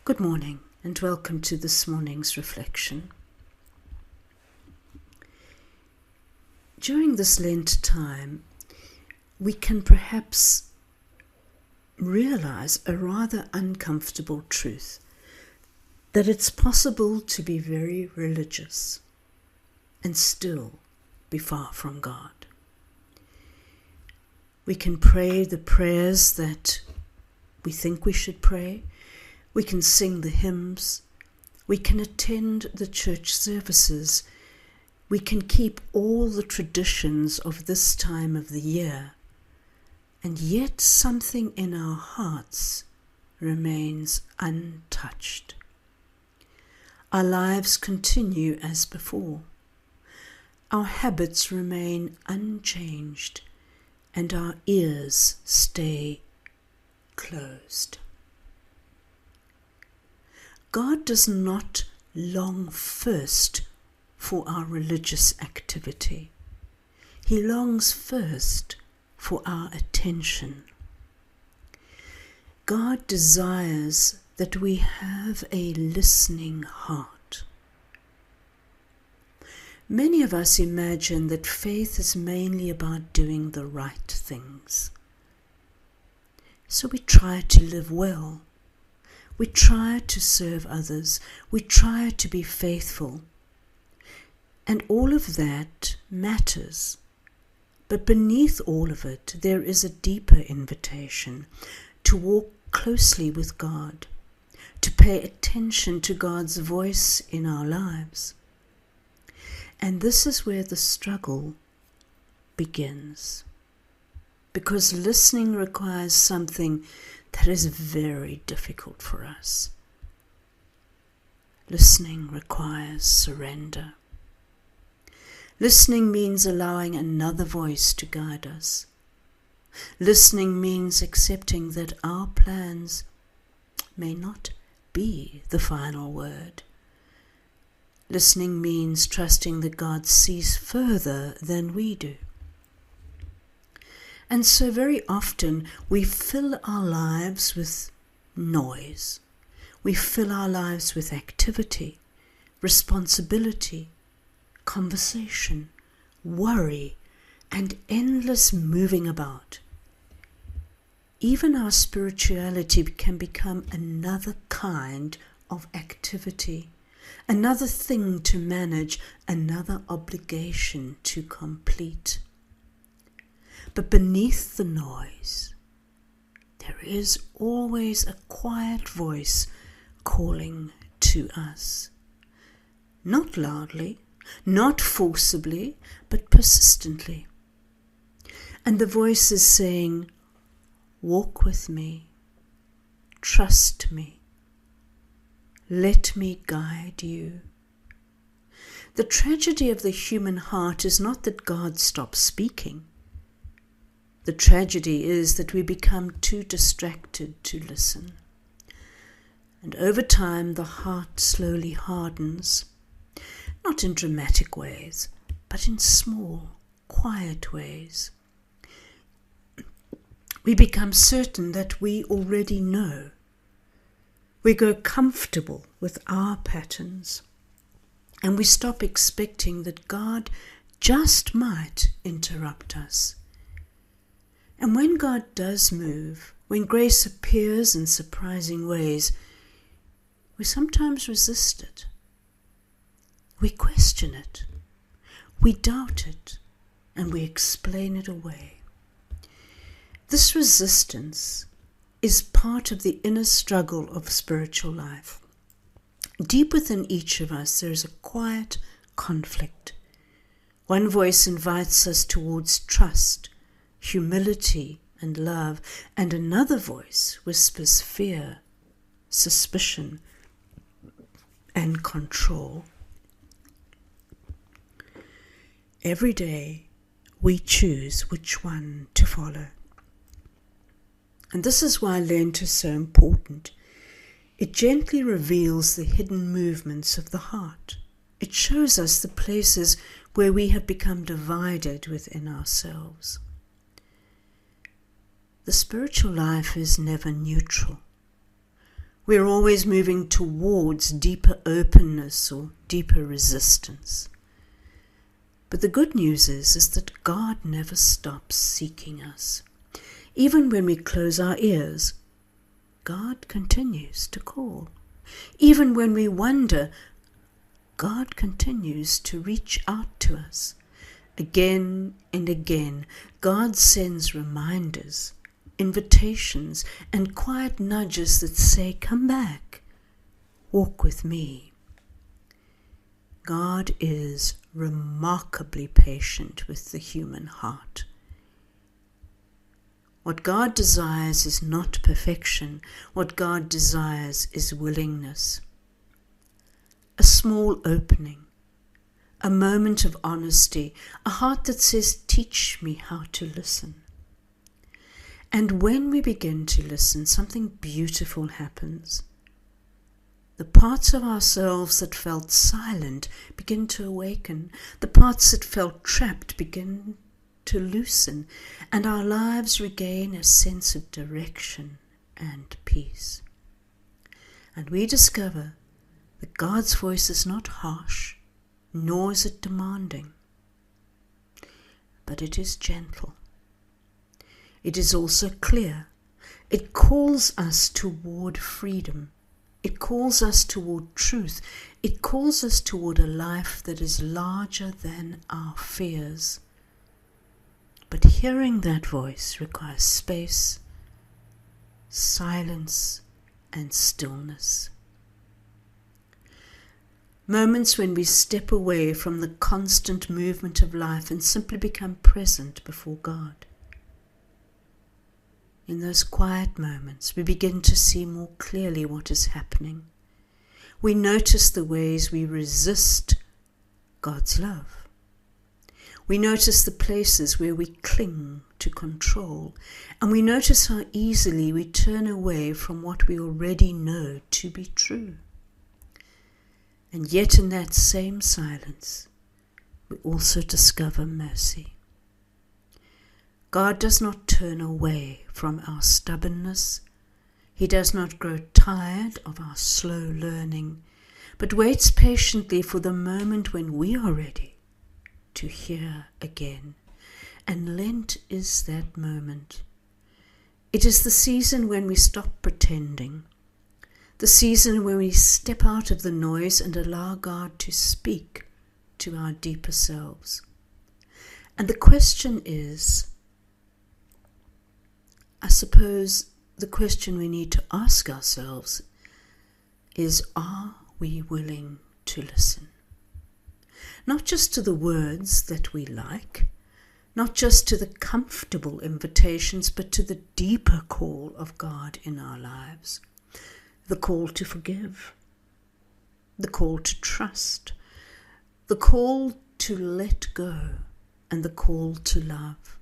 Good morning and welcome to this morning's reflection. During this Lent time, we can perhaps realize a rather uncomfortable truth, that it's possible to be very religious and still be far from God. We can pray the prayers that we think we should pray. We can sing the hymns. We can attend the church services. We can keep all the traditions of this time of the year. And yet something in our hearts remains untouched. Our lives continue as before. Our habits remain unchanged, and our ears stay closed. God does not long first for our religious activity. He longs first for our attention. God desires that we have a listening heart. Many of us imagine that faith is mainly about doing the right things. So we try to live well. We try to serve others. We try to be faithful. And all of that matters. But beneath all of it, there is a deeper invitation to walk closely with God, to pay attention to God's voice in our lives. And this is where the struggle begins. Because listening requires something that is very difficult for us. Listening requires surrender. Listening means allowing another voice to guide us. Listening means accepting that our plans may not be the final word. Listening means trusting that God sees further than we do. And so very often we fill our lives with noise. We fill our lives with activity, responsibility, conversation, worry, and endless moving about. Even our spirituality can become another kind of activity, another thing to manage, another obligation to complete. But beneath the noise, there is always a quiet voice calling to us. Not loudly, not forcibly, but persistently. And the voice is saying, walk with me, trust me, let me guide you. The tragedy of the human heart is not that God stops speaking. The tragedy is that we become too distracted to listen. And over time, the heart slowly hardens, not in dramatic ways, but in small, quiet ways. We become certain that we already know. We grow comfortable with our patterns, and we stop expecting that God just might interrupt us. And when God does move, when grace appears in surprising ways, we sometimes resist it. We question it. We doubt it. And we explain it away. This resistance is part of the inner struggle of spiritual life. Deep within each of us, there is a quiet conflict. One voice invites us towards trust, humility, and love, and another voice whispers fear, suspicion, and control. Every day we choose which one to follow. And this is why Lent is so important. It gently reveals the hidden movements of the heart. It shows us the places where we have become divided within ourselves. The spiritual life is never neutral. We're always moving towards deeper openness or deeper resistance. But the good news is that God never stops seeking us. Even when we close our ears, God continues to call. Even when we wonder, God continues to reach out to us. Again and again, God sends reminders, invitations, and quiet nudges that say, "Come back, walk with me." God is remarkably patient with the human heart. What God desires is not perfection. What God desires is willingness. A small opening, a moment of honesty, a heart that says, "Teach me how to listen." And when we begin to listen, something beautiful happens. The parts of ourselves that felt silent begin to awaken. The parts that felt trapped begin to loosen, and our lives regain a sense of direction and peace. And we discover that God's voice is not harsh, nor is it demanding, but it is gentle. It is also clear. It calls us toward freedom. It calls us toward truth. It calls us toward a life that is larger than our fears. But hearing that voice requires space, silence, and stillness. Moments when we step away from the constant movement of life and simply become present before God. In those quiet moments, we begin to see more clearly what is happening. We notice the ways we resist God's love. We notice the places where we cling to control, and we notice how easily we turn away from what we already know to be true. And yet in that same silence, we also discover mercy. God does not turn away from our stubbornness. He does not grow tired of our slow learning, but waits patiently for the moment when we are ready to hear again. And Lent is that moment. It is the season when we stop pretending, the season when we step out of the noise and allow God to speak to our deeper selves. And the question is, I suppose the question we need to ask ourselves is, are we willing to listen? Not just to the words that we like, not just to the comfortable invitations, but to the deeper call of God in our lives. The call to forgive, the call to trust, the call to let go, and the call to love.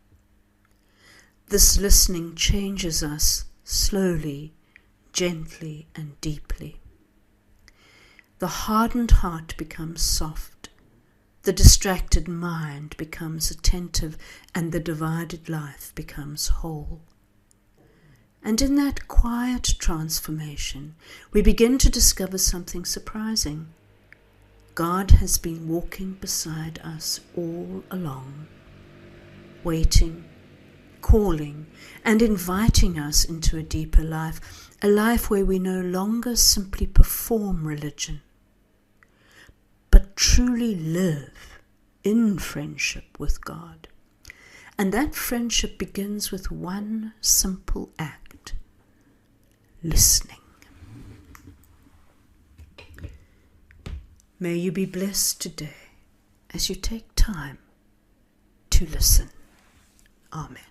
This listening changes us slowly, gently, and deeply. The hardened heart becomes soft, the distracted mind becomes attentive, and the divided life becomes whole. And in that quiet transformation, we begin to discover something surprising. God has been walking beside us all along, waiting, calling, and inviting us into a deeper life, a life where we no longer simply perform religion, but truly live in friendship with God. And that friendship begins with one simple act: listening. May you be blessed today as you take time to listen. Amen.